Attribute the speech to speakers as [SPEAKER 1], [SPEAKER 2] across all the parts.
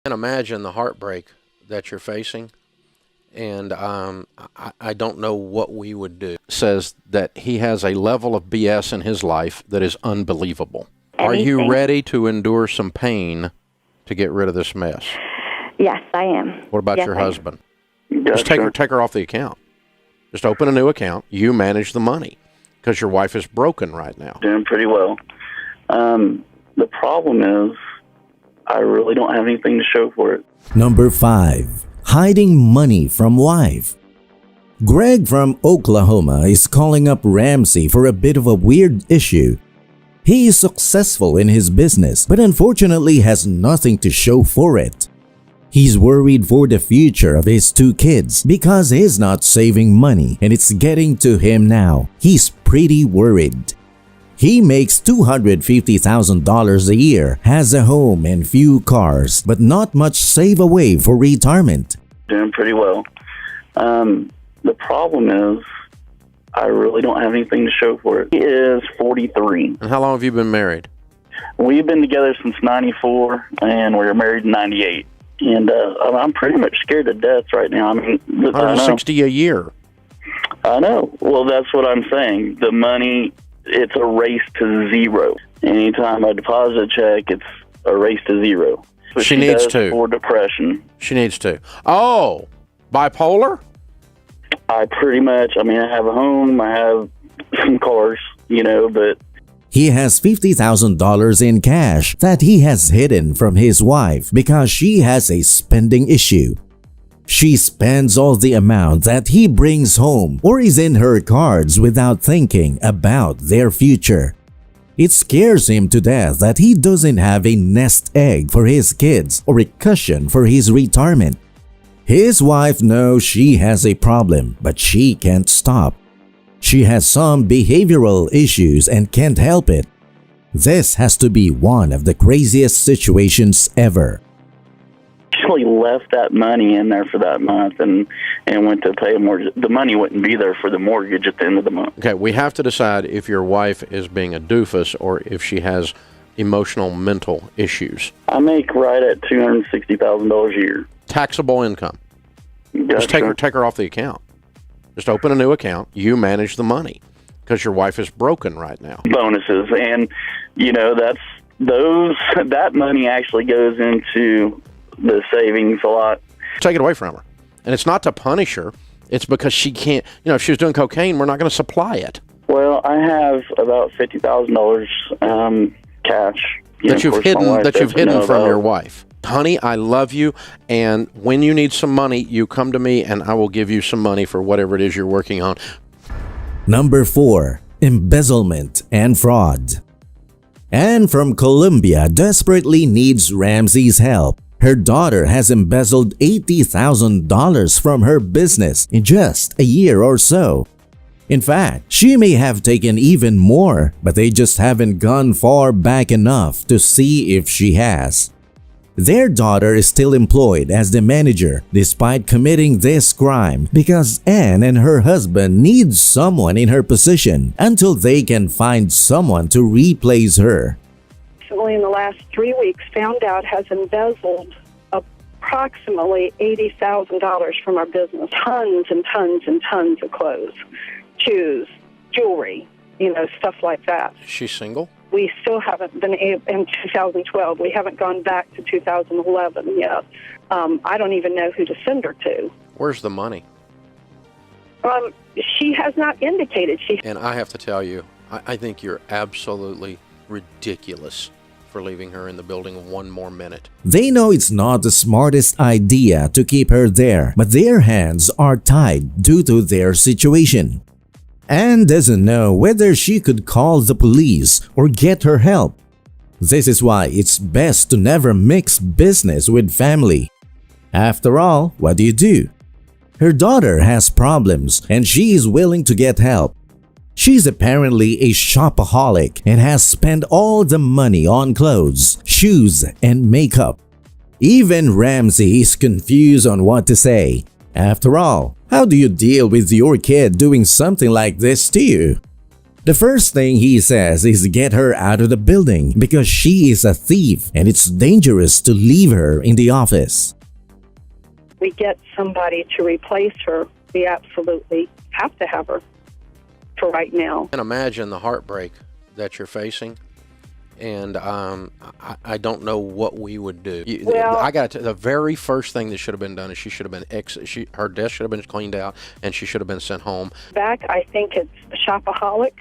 [SPEAKER 1] Can imagine the heartbreak that you're facing, and I don't know what we would do. Says that he has a level of BS in his life that is unbelievable. Are you
[SPEAKER 2] Anything.
[SPEAKER 1] ready to endure some pain to get rid of this mess?
[SPEAKER 2] Yes, I am.
[SPEAKER 1] What about
[SPEAKER 2] Yes,
[SPEAKER 1] your
[SPEAKER 2] I am.
[SPEAKER 1] husband? Just take her off the account. Just open a new account. You manage the money because your wife is broken right now.
[SPEAKER 3] Doing pretty well. The problem is I really don't have anything to show for it.
[SPEAKER 4] Number 5. Hiding money from wife. Greg from Oklahoma is calling up Ramsey for a bit of a weird issue. He is successful in his business, but unfortunately has nothing to show for it. He's worried for the future of his 2 kids because he's not saving money and it's getting to him now. He's pretty worried. He makes $250,000 a year, has a home and few cars, but not much save away for retirement.
[SPEAKER 3] Doing pretty well. The problem is I really don't have anything to show for it. He is 43.
[SPEAKER 1] And how long have you been married?
[SPEAKER 3] We've been together since 94, and we were married in 98. And I'm pretty much scared to death right now. I mean, I know.
[SPEAKER 1] 160 a year.
[SPEAKER 3] I know. Well, that's what I'm saying. The money, it's a race to zero. Anytime I deposit a check, it's a race to zero. But
[SPEAKER 1] She needs
[SPEAKER 3] does
[SPEAKER 1] to.
[SPEAKER 3] for depression.
[SPEAKER 1] She needs to. Oh, bipolar?
[SPEAKER 3] I have a home, I have some cars, but
[SPEAKER 4] He has $50,000 in cash that he has hidden from his wife because she has a spending issue. She spends all the amount that he brings home or is in her cards without thinking about their future. It scares him to death that he doesn't have a nest egg for his kids or a cushion for his retirement. His wife knows she has a problem, but she can't stop. She has some behavioral issues and can't help it. This has to be one of the craziest situations ever.
[SPEAKER 3] actually left that money in there for that month and went to pay a mortgage. The money wouldn't be there for the mortgage at the end of the month.
[SPEAKER 1] Okay, we have to decide if your wife is being a doofus or if she has emotional mental issues.
[SPEAKER 3] I make right at $260,000 a year.
[SPEAKER 1] Taxable income. Just
[SPEAKER 3] Gotcha.
[SPEAKER 1] take her off the account. Just open a new account. You manage the money because your wife is broken right now.
[SPEAKER 3] Bonuses, and that money actually goes into the savings a lot.
[SPEAKER 1] Take it away from her. And it's not to punish her. It's because she can't, if she was doing cocaine, we're not going to supply it.
[SPEAKER 3] Well, I have about $50,000 cash
[SPEAKER 1] That you've hidden from your
[SPEAKER 3] wife.
[SPEAKER 1] wife. Honey, I love you, and when you need some money, you come to me and I will give you some money for whatever it is you're working on.
[SPEAKER 4] Number 4. Embezzlement and fraud. Anne from Colombia desperately needs Ramsey's help. Her daughter has embezzled $80,000 from her business in just a year or so. In fact, she may have taken even more, but they just haven't gone far back enough to see if she has. Their daughter is still employed as the manager despite committing this crime because Anne and her husband need someone in her position until they can find someone to replace her.
[SPEAKER 5] Recently, in the last 3 weeks, found out has embezzled approximately $80,000 from our business. Tons and tons and tons of clothes, shoes, jewelry, stuff like that.
[SPEAKER 1] Is she single?
[SPEAKER 5] We still haven't been able, in 2012, we haven't gone back to 2011 yet. I don't even know who to send her to.
[SPEAKER 1] Where's the money?
[SPEAKER 5] She has not indicated.
[SPEAKER 1] And I have to tell you, I think you're absolutely ridiculous for leaving her in the building one more minute.
[SPEAKER 4] They know it's not the smartest idea to keep her there, but their hands are tied due to their situation. Anne doesn't know whether she could call the police or get her help. This is why it's best to never mix business with family. After all, what do? Her daughter has problems and she is willing to get help. She's apparently a shopaholic and has spent all the money on clothes, shoes, and makeup. Even Ramsey is confused on what to say. After all, how do you deal with your kid doing something like this to you? The first thing he says is get her out of the building because she is a thief and it's dangerous to leave her in the office.
[SPEAKER 5] We get somebody to replace her. We absolutely have to have her for right now.
[SPEAKER 1] And imagine the heartbreak that you're facing. And I don't know what we would do. I got the very first thing that should have been done is she should have been her desk should have been cleaned out, and she should have been sent home.
[SPEAKER 5] Back, I think it's shopaholic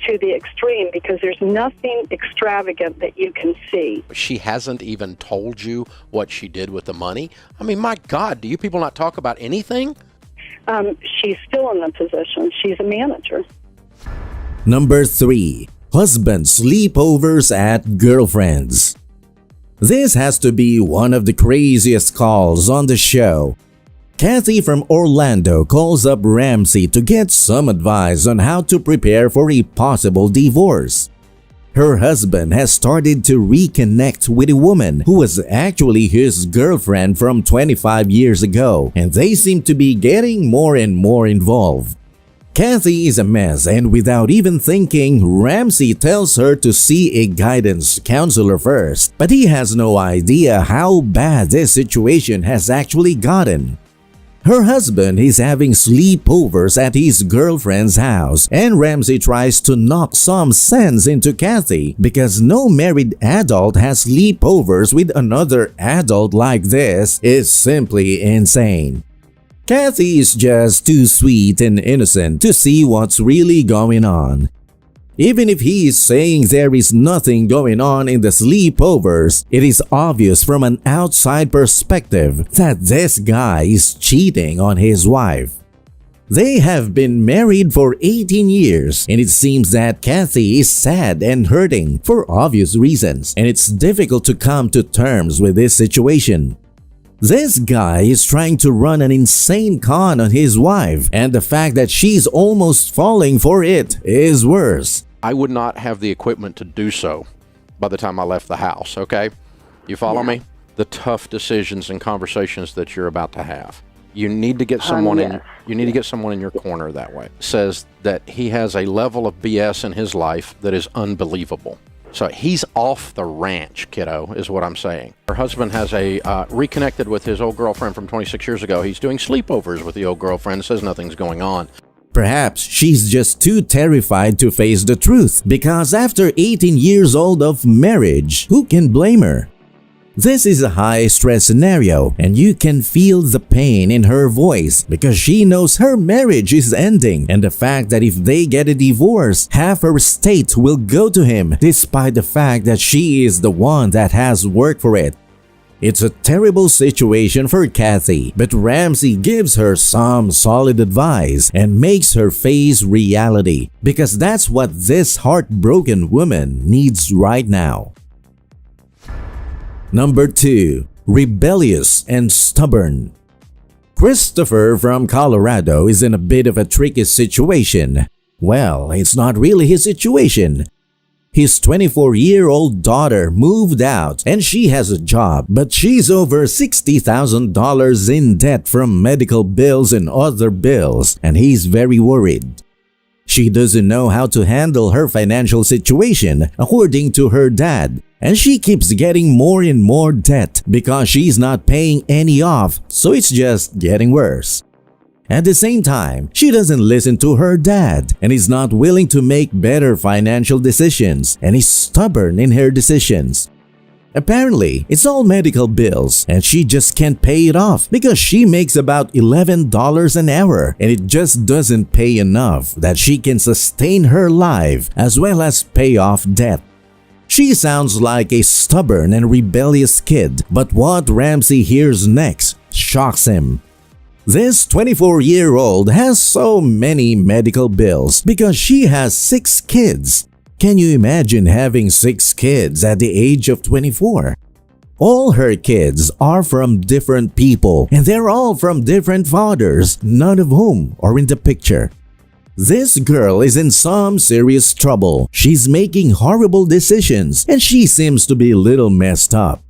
[SPEAKER 5] to the extreme because there's nothing extravagant that you can see.
[SPEAKER 1] She hasn't even told you what she did with the money. I mean, my God, do you people not talk about anything?
[SPEAKER 5] She's still in the position. She's a manager.
[SPEAKER 4] Number 3. Husband sleepovers at girlfriends. This has to be one of the craziest calls on the show. Kathy from Orlando calls up Ramsey to get some advice on how to prepare for a possible divorce. Her husband has started to reconnect with a woman who was actually his girlfriend from 25 years ago, and they seem to be getting more and more involved. Kathy is a mess, and without even thinking, Ramsey tells her to see a guidance counselor first, but he has no idea how bad this situation has actually gotten. Her husband is having sleepovers at his girlfriend's house, and Ramsey tries to knock some sense into Kathy because no married adult has sleepovers with another adult like this is simply insane. Kathy is just too sweet and innocent to see what's really going on. Even if he is saying there is nothing going on in the sleepovers, it is obvious from an outside perspective that this guy is cheating on his wife. They have been married for 18 years, and it seems that Kathy is sad and hurting for obvious reasons, and it's difficult to come to terms with this situation. This guy is trying to run an insane con on his wife, and the fact that she's almost falling for it is worse.
[SPEAKER 1] I would not have the equipment to do so by the time I left the house, okay? You follow me? The tough decisions and conversations that you're about to have. You need to get someone in your corner that way. Says that he has a level of BS in his life that is unbelievable. So he's off the ranch, kiddo, is what I'm saying. Her husband has reconnected with his old girlfriend from 26 years ago. He's doing sleepovers with the old girlfriend, says nothing's going on.
[SPEAKER 4] Perhaps she's just too terrified to face the truth because after 18 years old of marriage, who can blame her? This is a high-stress scenario, and you can feel the pain in her voice because she knows her marriage is ending, and the fact that if they get a divorce, half her estate will go to him despite the fact that she is the one that has worked for it. It's a terrible situation for Kathy, but Ramsey gives her some solid advice and makes her face reality because that's what this heartbroken woman needs right now. Number 2. Rebellious and stubborn. Christopher from Colorado is in a bit of a tricky situation. Well, it's not really his situation. His 24-year-old daughter moved out and she has a job, but she's over $60,000 in debt from medical bills and other bills, and he's very worried. She doesn't know how to handle her financial situation, according to her dad, and she keeps getting more and more debt because she's not paying any off, so it's just getting worse. At the same time, she doesn't listen to her dad and is not willing to make better financial decisions and is stubborn in her decisions. Apparently, it's all medical bills and she just can't pay it off because she makes about $11 an hour and it just doesn't pay enough that she can sustain her life as well as pay off debt. She sounds like a stubborn and rebellious kid, but what Ramsey hears next shocks him. This 24-year-old has so many medical bills because she has 6 kids. Can you imagine having 6 kids at the age of 24? All her kids are from different people and they're all from different fathers, none of whom are in the picture. This girl is in some serious trouble. She's making horrible decisions and she seems to be a little messed up.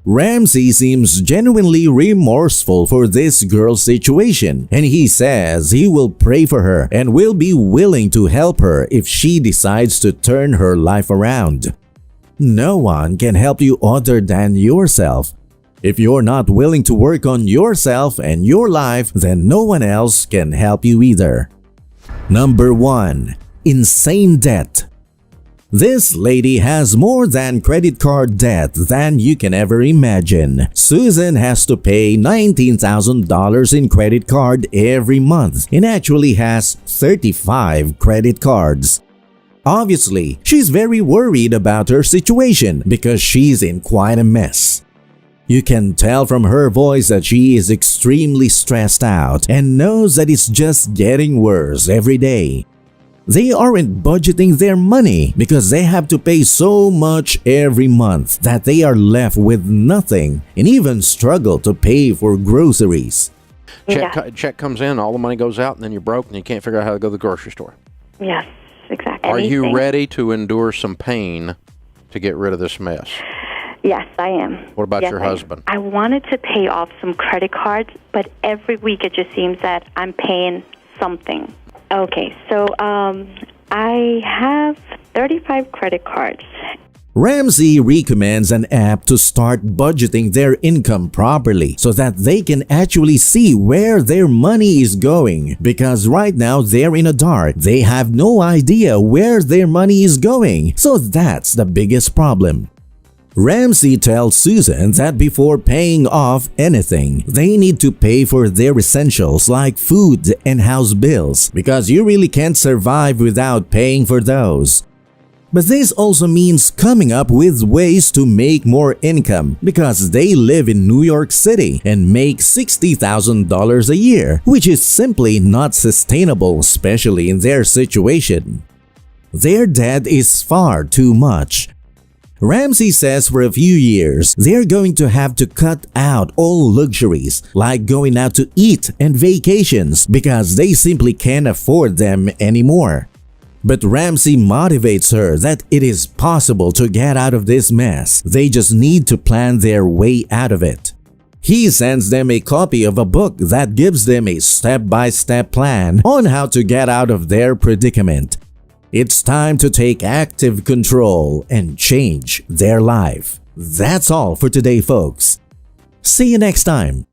[SPEAKER 4] Ramsey seems genuinely remorseful for this girl's situation, and he says he will pray for her and will be willing to help her if she decides to turn her life around. No one can help you other than yourself. If you're not willing to work on yourself and your life, then no one else can help you either. Number 1. Insane debt. This lady has more than credit card debt than you can ever imagine. Susan has to pay $19,000 in credit card every month and actually has 35 credit cards. Obviously, she's very worried about her situation because she's in quite a mess. You can tell from her voice that she is extremely stressed out and knows that it's just getting worse every day. They aren't budgeting their money because they have to pay so much every month that they are left with nothing and even struggle to pay for groceries.
[SPEAKER 1] Check comes in, all the money goes out, and then you're broke and you can't figure out how to go to the grocery store.
[SPEAKER 2] Yes, exactly.
[SPEAKER 1] Are you ready to endure some pain to get rid of this mess?
[SPEAKER 2] Yes, I am.
[SPEAKER 1] What about your husband?
[SPEAKER 2] I wanted to pay off some credit cards, but every week it just seems that I'm paying something. Okay, so I have 35 credit cards.
[SPEAKER 4] Ramsey recommends an app to start budgeting their income properly so that they can actually see where their money is going, because right now they're in the dark. They have no idea where their money is going, so that's the biggest problem. Ramsey tells Susan that before paying off anything, they need to pay for their essentials like food and house bills because you really can't survive without paying for those. But this also means coming up with ways to make more income because they live in New York City and make $60,000 a year, which is simply not sustainable, especially in their situation. Their debt is far too much. Ramsey says for a few years, they're going to have to cut out all luxuries like going out to eat and vacations because they simply can't afford them anymore. But Ramsey motivates her that it is possible to get out of this mess. They just need to plan their way out of it. He sends them a copy of a book that gives them a step-by-step plan on how to get out of their predicament. It's time to take active control and change their life. That's all for today, folks. See you next time.